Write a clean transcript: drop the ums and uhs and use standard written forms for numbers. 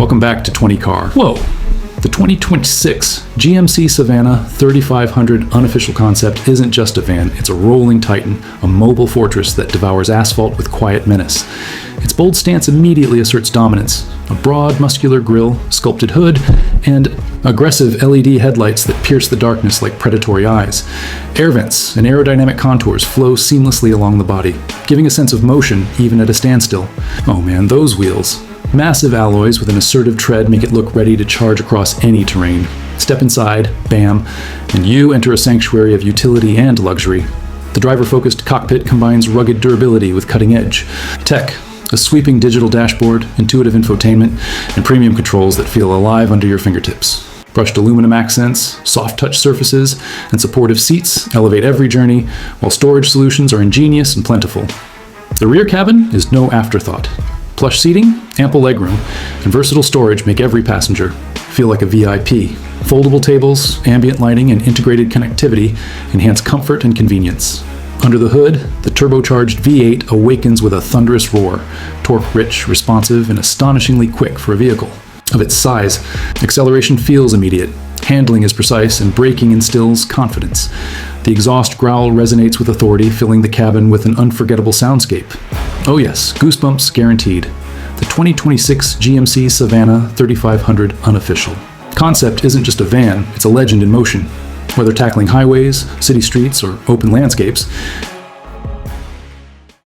Welcome back to 20 Car. Whoa! The 2026 GMC Savana 3500 Unofficial Concept isn't just a van, it's a rolling titan, a mobile fortress that devours asphalt with quiet menace. Its bold stance immediately asserts dominance. A broad, muscular grille, sculpted hood, and aggressive LED headlights that pierce the darkness like predatory eyes. Air vents and aerodynamic contours flow seamlessly along the body, giving a sense of motion even at a standstill. Oh man, those wheels. Massive alloys with an assertive tread make it look ready to charge across any terrain. Step inside, bam, and you enter a sanctuary of utility and luxury. The driver-focused cockpit combines rugged durability with cutting-edge tech, a sweeping digital dashboard, intuitive infotainment, and premium controls that feel alive under your fingertips. Brushed aluminum accents, soft-touch surfaces, and supportive seats elevate every journey, while storage solutions are ingenious and plentiful. The rear cabin is no afterthought. Plush seating, ample legroom, and versatile storage make every passenger feel like a VIP. Foldable tables, ambient lighting, and integrated connectivity enhance comfort and convenience. Under the hood, the turbocharged V8 awakens with a thunderous roar, torque-rich, responsive, and astonishingly quick for a vehicle of its size. Acceleration feels immediate, handling is precise, and braking instills confidence. The exhaust growl resonates with authority, filling the cabin with an unforgettable soundscape. Oh yes, goosebumps guaranteed. The 2026 GMC Savana 3500 Unofficial. Concept isn't just a van, it's a legend in motion. Whether tackling highways, city streets, or open landscapes,